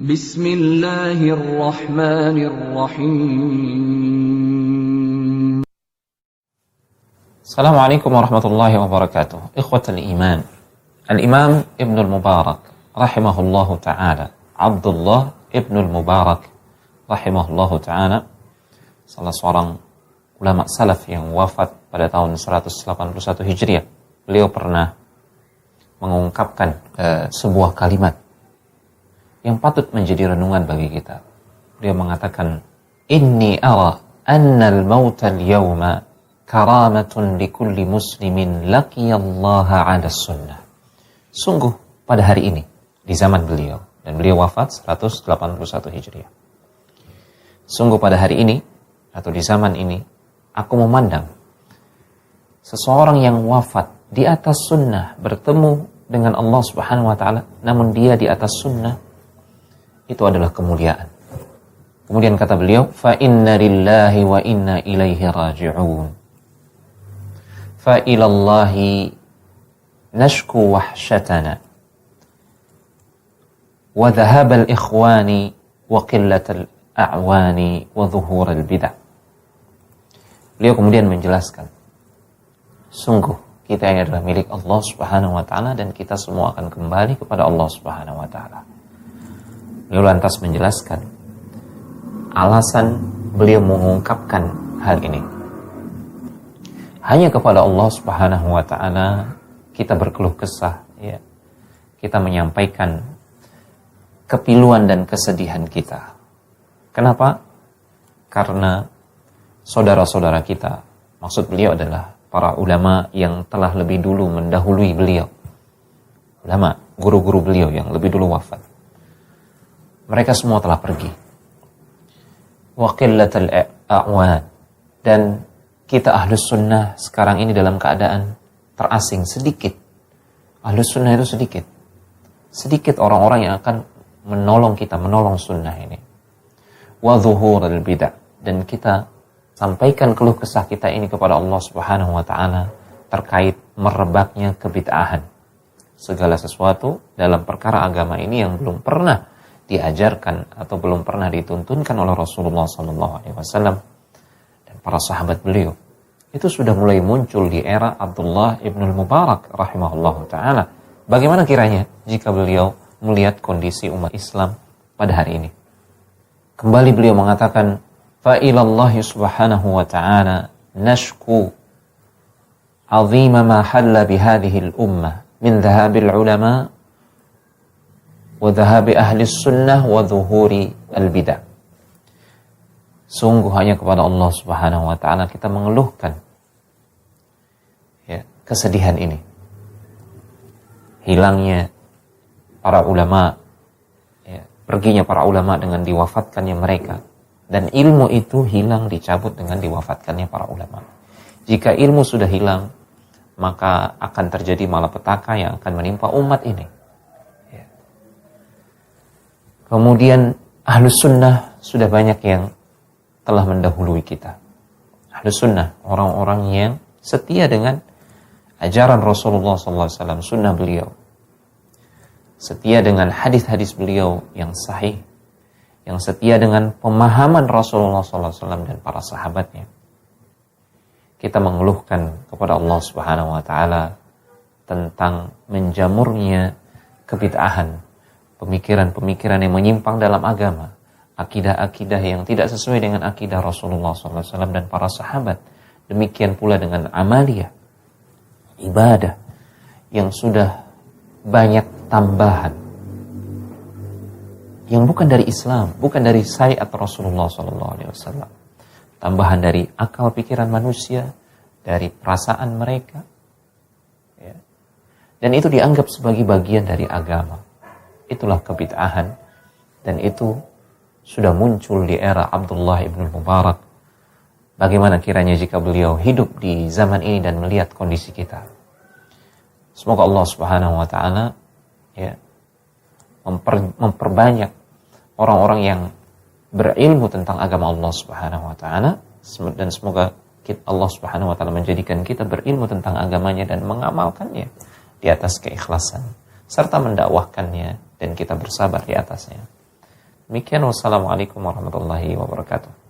Bismillahirrahmanirrahim. Assalamualaikum warahmatullahi wabarakatuh. Ikhwatal iman. Al-Imam Ibnul Mubarak rahimahullahu ta'ala, Abdullah Ibnul Mubarak rahimahullahu ta'ala, salah seorang ulama salaf yang wafat pada tahun 181 Hijriah. Beliau pernah mengungkapkan sebuah kalimat yang patut menjadi renungan bagi kita. Beliau mengatakan, "Inni ara anna al-mauta al-yawma karamatun likulli muslimin laqiyallaha 'ala sunnah." Sungguh pada hari ini, di zaman beliau, dan beliau wafat 181 Hijriah. Sungguh pada hari ini, atau di zaman ini, aku memandang seseorang yang wafat di atas sunnah, bertemu dengan Allah Subhanahu wa ta'ala, namun dia di atas sunnah, itu adalah kemuliaan. Kemudian kata beliau, fa inna lillahi wa inna ilaihi raji'un. Fa ilallahi nashku wahsyatana wa dhahab al-ikhwani wa qillat al-a'wani wa dhuhur al-bid'ah. Beliau kemudian menjelaskan, sungguh kita ini adalah milik Allah Subhanahu wa ta'ala dan kita semua akan kembali kepada Allah Subhanahu wa ta'ala. Beliau lantas menjelaskan alasan beliau mengungkapkan hal ini. Hanya kepada Allah Subhanahu wa ta'ala kita berkeluh kesah, ya. Kita menyampaikan kepiluan dan kesedihan kita. Kenapa? Karena saudara-saudara kita, maksud beliau adalah para ulama yang telah lebih dulu mendahului beliau. Ulama, guru-guru beliau yang lebih dulu wafat. Mereka semua telah pergi. Wa qillatul a'wan. Dan kita ahlus sunnah sekarang ini dalam keadaan terasing sedikit. Ahlus sunnah itu sedikit. Sedikit orang-orang yang akan menolong kita, menolong sunnah ini. Wa dhuhurul bid'ah. Dan kita sampaikan keluh kesah kita ini kepada Allah Subhanahu wa ta'ala terkait merebaknya kebid'ahan. Segala sesuatu dalam perkara agama ini yang belum pernah diajarkan atau belum pernah dituntunkan oleh Rasulullah SAW dan para sahabat beliau, itu sudah mulai muncul di era Abdullah Ibnul Mubarak rahimahullahu ta'ala. Bagaimana kiranya jika beliau melihat kondisi umat Islam pada hari ini? Kembali beliau mengatakan, fa ilallahi subhanahu wa ta'ala nashku azima ma halla bihadihi al-ummah min dhahabil ulama wa dhahabi ahli sunnah wa dhuhuri al-bidah. Sungguh hanya kepada Allah Subhanahu wa ta'ala kita mengeluhkan, ya, kesedihan ini. Hilangnya para ulama, ya, perginya para ulama dengan diwafatkannya mereka. Dan ilmu itu hilang, dicabut dengan diwafatkannya para ulama. Jika ilmu sudah hilang, maka akan terjadi malapetaka yang akan menimpa umat ini. Kemudian ahlus sunnah sudah banyak yang telah mendahului kita. Ahlus sunnah, orang-orang yang setia dengan ajaran Rasulullah SAW, sunnah beliau. Setia dengan hadis-hadis beliau yang sahih. Yang setia dengan pemahaman Rasulullah SAW dan para sahabatnya. Kita mengeluhkan kepada Allah Subhanahu wa ta'ala tentang menjamurnya kebid'ahan, pemikiran-pemikiran yang menyimpang dalam agama, akidah-akidah yang tidak sesuai dengan akidah Rasulullah SAW dan para sahabat. Demikian pula dengan amaliyah, ibadah yang sudah banyak tambahan yang bukan dari Islam, bukan dari syariat Rasulullah SAW. Tambahan dari akal pikiran manusia, dari perasaan mereka, ya. Dan itu dianggap sebagai bagian dari agama. Itulah kebid'ahan, dan itu sudah muncul di era Abdullah Ibnul Mubarak. Bagaimana kiranya jika beliau hidup di zaman ini dan melihat kondisi kita? Semoga Allah Subhanahu wa ta'ala, ya, memperbanyak orang-orang yang berilmu tentang agama Allah Subhanahu wa ta'ala, dan semoga Allah Subhanahu wa ta'ala menjadikan kita berilmu tentang agamanya dan mengamalkannya di atas keikhlasan serta mendakwahkannya, dan kita bersabar di atasnya. Demikian, wassalamualaikum warahmatullahi wabarakatuh.